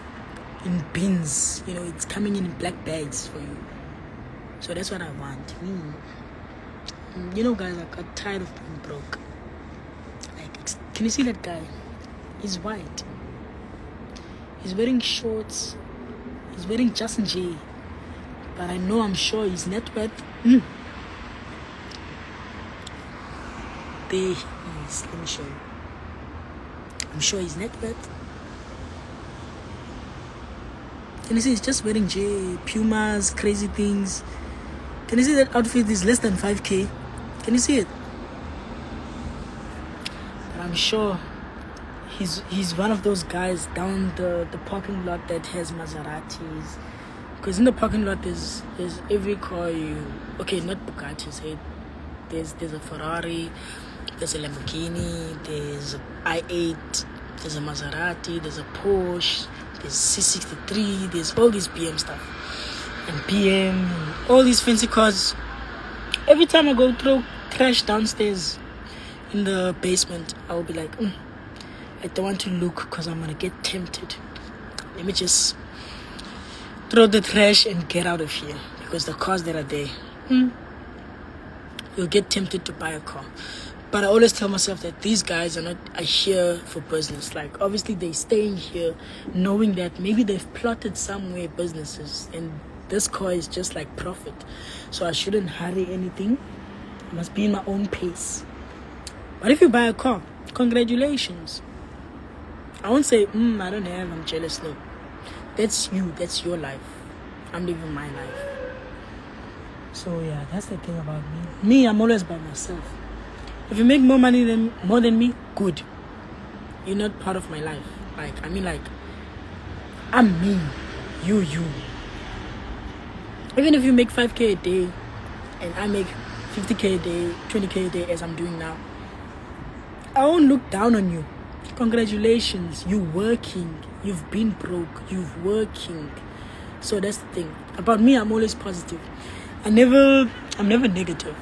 bins. You know, it's coming in black bags for you. So that's what I want. You know, guys, I got tired of being broke. Like, can you see that guy? He's white. He's wearing shorts. He's wearing Justin J. But I'm sure his net worth. There he is. Let me show you. I'm sure his net worth. Can you see? He's just wearing Pumas, crazy things. Can you see that outfit is less than 5k? Can you see it? But I'm sure he's one of those guys down the parking lot that has Maseratis, Because in the parking lot, there's every car okay, not Bugattis, hey, there's a Ferrari, there's a Lamborghini, there's a i8, there's a Maserati, there's a Porsche, there's C63, there's all these BM stuff, and BM, and all these fancy cars. Every time I go throw trash downstairs in the basement, I'll be like, I don't want to look because I'm gonna get tempted. Let me just throw the trash and get out of here, because the cars that are there, you'll get tempted to buy a car. But I always tell myself that these guys are here for business. Like, obviously they're staying here knowing that maybe they've plotted somewhere businesses, and this car is just like profit. So I shouldn't hurry anything. I must be in my own pace. But if you buy a car, congratulations. I won't say, I don't have, I'm jealous. No. That's you. That's your life. I'm living my life. So yeah, that's the thing about me. Me, I'm always by myself. If you make more than me, good. You're not part of my life. I'm me. You. Even if you make 5K a day and I make 50K a day, 20K a day as I'm doing now, I won't look down on you. Congratulations, you're working. You've been broke. You're working. So that's the thing. About me, I'm always positive. I'm never negative.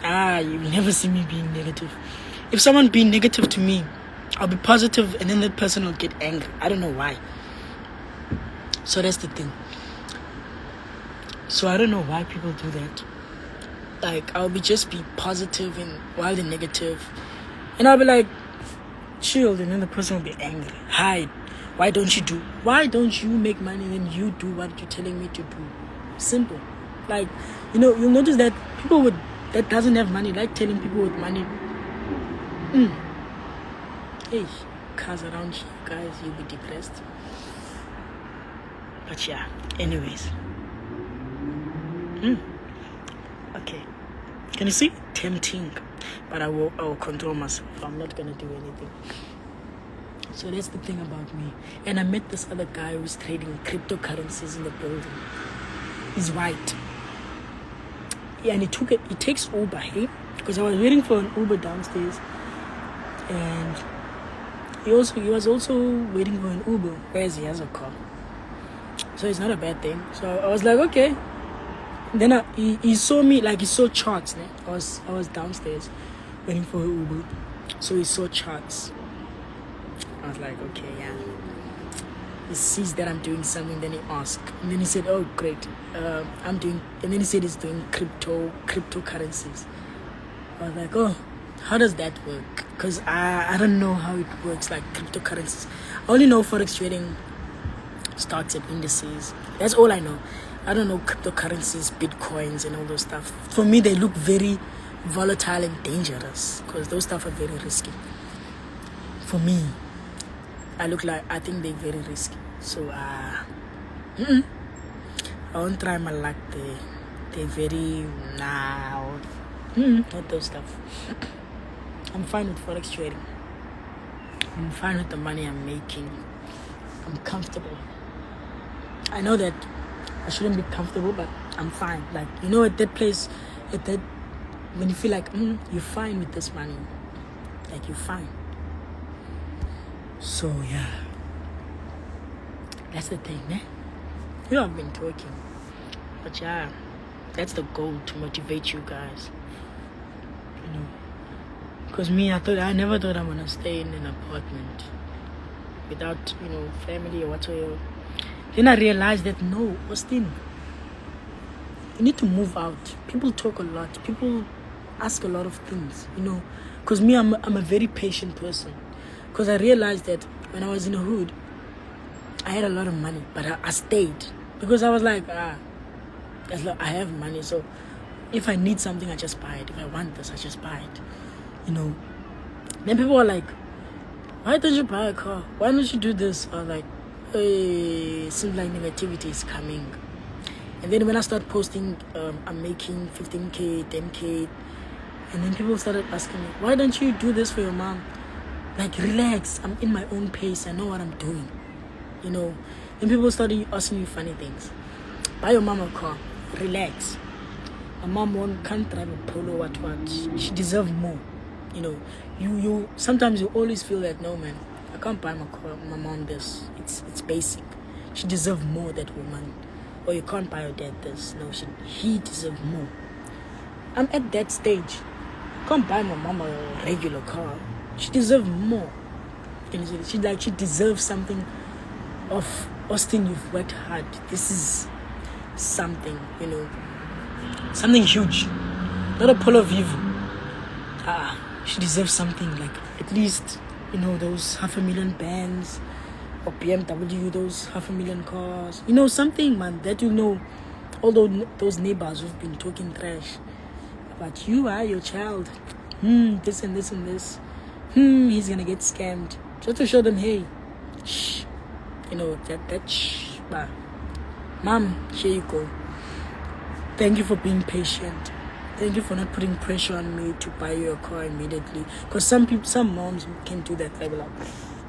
You'll never see me being negative. If someone being negative to me, I'll be positive, and then that person will get angry. I don't know why. So that's the thing. So I don't know why people do that. Like, I'll just be positive and while they're negative, and I'll be like, chill, and then the person will be angry. Hide. Why don't you make money and you do what you're telling me to do? Simple. Like, you'll notice that people that doesn't have money like telling people with money, hey, cars around here, guys, you'll be depressed. But yeah, anyways. Okay. Can you see? Tempting. But I will control myself. I'm not gonna do anything. So that's the thing about me. And I met this other guy who's trading cryptocurrencies in the building. He's white. Yeah, and he takes Uber, hey? Because I was waiting for an Uber downstairs, and he was also waiting for an Uber, whereas he has a car. So it's not a bad thing. So I was like, okay. Then he saw me, like he saw charts. Né? I was downstairs waiting for an Uber, so he saw charts. I was like, okay, yeah. He sees that I'm doing something, then he asked. And then he said, oh, great. I'm doing... And then he said he's doing cryptocurrencies. I was like, oh, how does that work? Because I don't know how it works, like cryptocurrencies. I only know Forex trading, stocks and indices. That's all I know. I don't know cryptocurrencies, bitcoins and all those stuff. For me, they look very volatile and dangerous because those stuff are very risky. For me, I think they're very risky. So, I won't try my luck there. They're very, not those stuff. I'm fine with Forex trading. I'm fine with the money I'm making. I'm comfortable. I know that I shouldn't be comfortable, but I'm fine. Like, at that place, when you feel like, you're fine with this money. Like, you're fine. So, yeah. That's the thing, eh? I've been talking. But, yeah, that's the goal, to motivate you guys. Because I never thought I'm going to stay in an apartment without, family or whatsoever. Then I realized that, no, Austin, you need to move out. People talk a lot. People ask a lot of things, Because me, I'm a very patient person. Because I realized that when I was in the hood, I had a lot of money, but I stayed. Because I was like, I have money, so if I need something, I just buy it. If I want this, I just buy it. Then people were like, why don't you buy a car? Why don't you do this? I was like, it seems like negativity is coming. And then when I started posting, I'm making 15K, 10K, and then people started asking me, why don't you do this for your mom? Like, relax, I'm in my own pace, I know what I'm doing. Then people started asking me funny things. Buy your mom a car. Relax. My mom can't drive a Polo, what. She deserves more. You know, you sometimes you always feel like, no man, I can't buy my mom this. It's basic. She deserves more, that woman. Or you can't buy your dad this. No, he deserves more. I'm at that stage. I can't buy my mom a regular car. She deserves more. She deserves something of Austin. You've worked hard. This is something, something huge. Not a Polo Vivo. She deserves something like at least, those 500,000 bands or BMW, those 500,000 cars. Something, man, that although those neighbors who've been talking trash about you are your child. This and this and this. He's gonna get scammed. Just to show them, hey, shh. That shh. Mom, here you go. Thank you for being patient. Thank you for not putting pressure on me to buy you a car immediately. Because some moms can do that.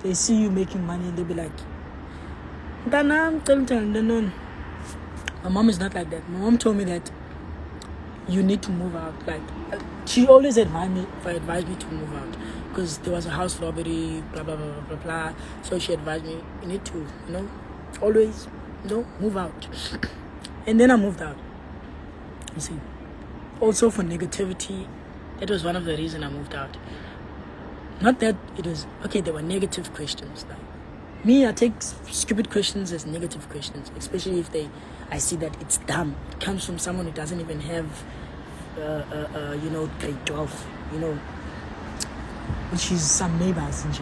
They see you making money and they'll be like, my mom is not like that. My mom told me that you need to move out. She always advised me to move out because there was a house robbery, blah blah blah blah blah blah. So she advised me, you need to, always, move out. And then I moved out. You see, also for negativity, that was one of the reasons I moved out. Not that it was okay. There were negative questions. Me, I take stupid questions as negative questions, especially if I see that it's dumb. It comes from someone who doesn't even have, grade 12, which is some neighbors in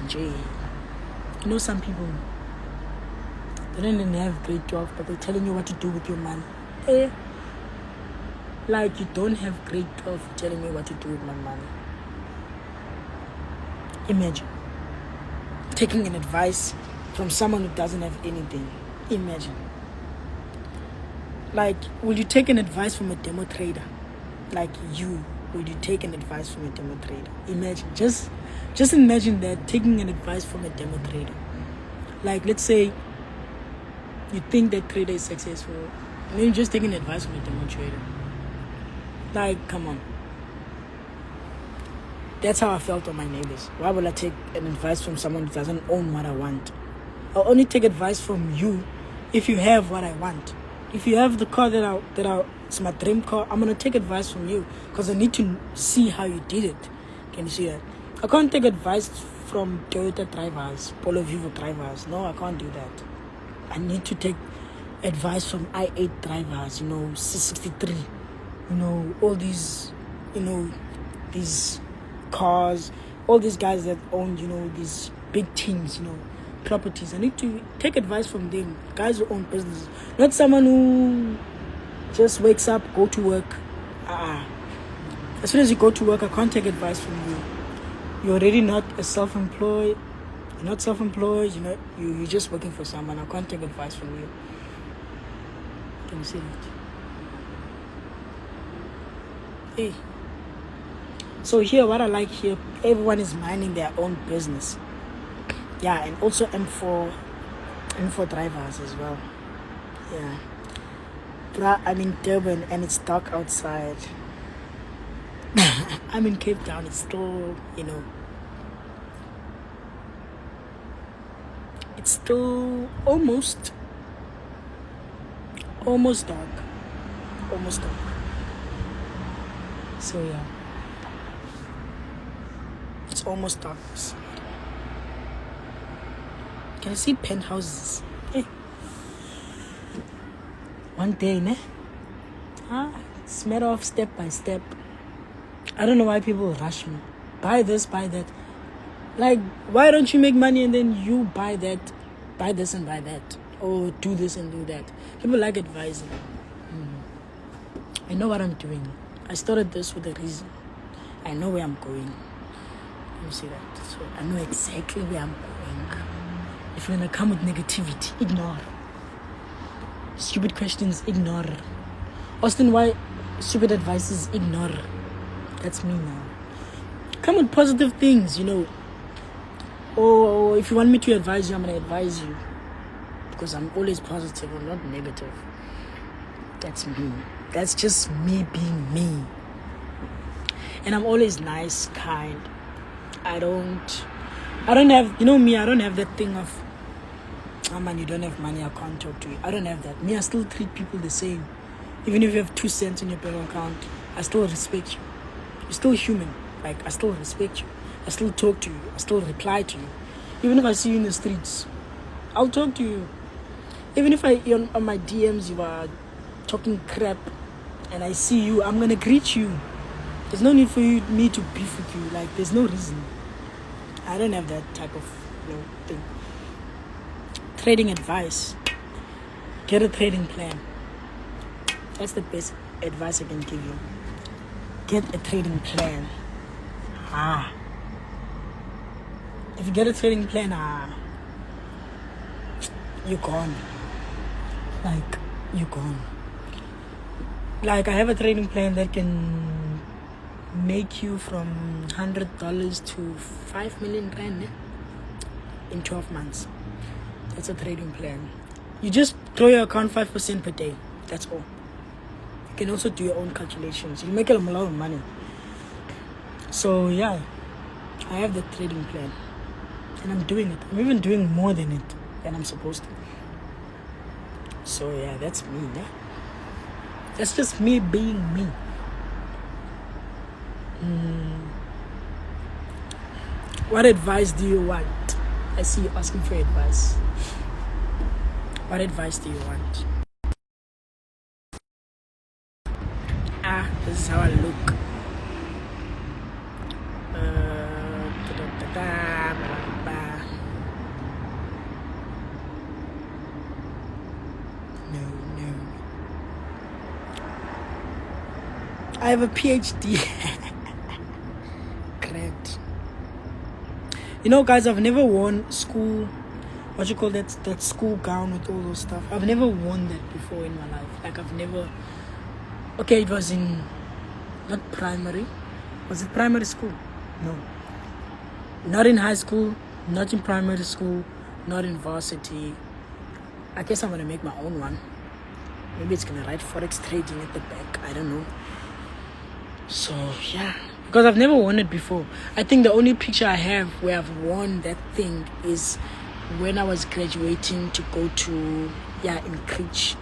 J. Some people, they don't even have grade 12, but they're telling you what to do with your money. You don't have grade 12 telling me what to do with my money. Imagine taking an advice from someone who doesn't have anything. Imagine. Will you take an advice from a demo trader? Will you take an advice from a demo trader? Imagine. Just imagine that, taking an advice from a demo trader. Let's say you think that trader is successful, and then you're just taking advice from a demo trader. Come on. That's how I felt on my neighbors. Why would I take an advice from someone who doesn't own what I want? I'll only take advice from you if you have what I want. If you have the car it's my dream car, I'm gonna take advice from you because I need to see how you did it. Can you see that? I can't take advice from Toyota drivers, Polo Vivo drivers. No, I can't do that. I need to take advice from i8 drivers, C63, all these, these cars, all these guys that own, these big teams, properties. I need to take advice from them, guys who own businesses, not someone who just wakes up, go to work. As soon as you go to work, I can't take advice from you. You're already not self-employed. You're not self-employed. You're just working for someone. I can't take advice from you. Can you see that? Hey. So here, what I like here, everyone is minding their own business. Yeah, and also M4 drivers as well. Yeah. I'm in Durban and it's dark outside. I'm in Cape Town. It's still, it's still almost dark. Almost dark. So yeah. It's almost dark. Can I see penthouses? Hey. One day, it's matter of step by step. I don't know why people rush me. Buy this, buy that. Why don't you make money and then you buy that, buy this and buy that, or do this and do that? People like advising. I know what I'm doing. I started this with a reason. I know where I'm going. You see that? So I know exactly where I'm going. If you're gonna come with negativity, ignore. Stupid questions, ignore. Austin, why stupid advices, ignore. That's me now. Come with positive things, Or if you want me to advise you, I'm gonna advise you. because I'm always positive. I'm not negative. That's me. That's just me being me. And I'm always nice, kind. I don't have, me, I don't have that thing of, oh man, you don't have money, I can't talk to you. I don't have that. Me, I still treat people the same. Even if you have 2 cents in your bank account, I still respect you. You're still human. Like, I still respect you. I still talk to you. I still reply to you. Even if I see you in the streets, I'll talk to you. Even if on my DMs you are talking crap and I see you, I'm gonna greet you. There's no need for me to beef with you. Like, there's no reason. I don't have that type of thing. Trading advice. Get a trading plan. That's the best advice I can give you. Get a trading plan. If you get a trading plan, you're gone. Like, you're gone. Like, I have a trading plan that can make you from $100 to 5 million rand in 12 months. That's a trading plan. You just throw your account 5% per day. That's all. You can also do your own calculations. You make a lot of money. So yeah, I have the trading plan. And I'm doing it. I'm even doing more than it than I'm supposed to. So yeah, that's me. Yeah? That's just me being me. What advice do you want? I see you asking for advice. What advice do you want? This is how I look. No. I have a PhD. Correct. Guys, I've never worn school, that school gown with all those stuff. I've never worn that before in my life. Like, I've never. Okay, it was in, not primary. Was it primary school? No. Not in high school, not in primary school, not in varsity. I guess I'm going to make my own one. Maybe it's going to write Forex trading at the back. I don't know. So, yeah. Because I've never worn it before. I think the only picture I have where I've worn that thing is when I was graduating to go to, in Creech.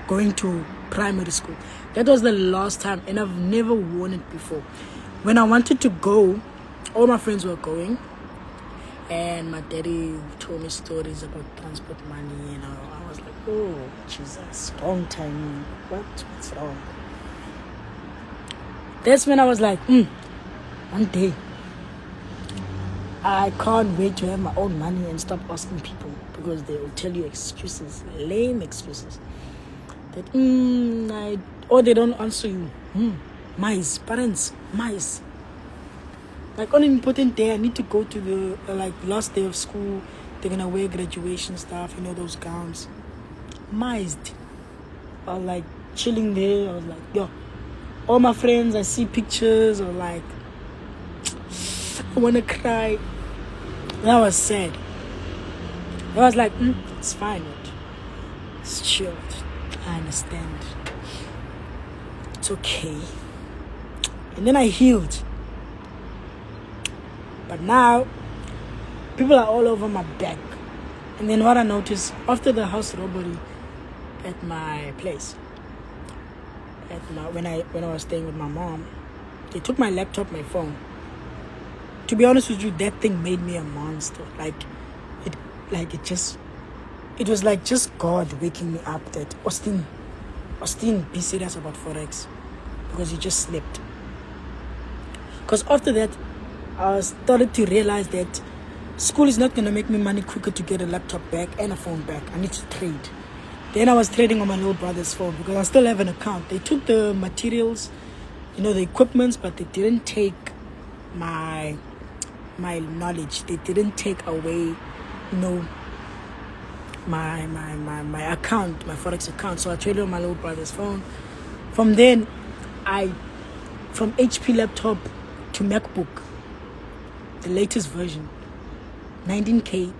Going to primary school. That was the last time, and I've never worn it before. When I wanted to go, all my friends were going, and my daddy told me stories about transport money, and I was like, oh, Jesus, wrong timing. What's wrong? That's when I was like, one day, I can't wait to have my own money and stop asking people, because they will tell you excuses, lame excuses. That, or they don't answer you. Mice, parents, mice. Like, on an important day, I need to go to the, last day of school. They're going to wear graduation stuff, those gowns. Mice. I was, chilling there. I was like, yo. All my friends, I see pictures, or I want to cry. That was sad. I was like, it's fine. It's chilled. I understand. It's okay. And then I healed. But now, people are all over my back. And then what I noticed, after the house robbery at my place, when I was staying with my mom, they took my laptop, my phone. To be honest with you, that thing made me a monster. It was like just God waking me up that Austin, be serious about Forex, because you just slept. Because after that, I started to realize that school is not going to make me money quicker to get a laptop back and a phone back. I need to trade. Then I was trading on my little brother's phone, because I still have an account. They took the materials, the equipments, but they didn't take my knowledge. They didn't take away, my account, my Forex account. So I traded on my little brother's phone. From then, from HP laptop to MacBook, the latest version, 19K,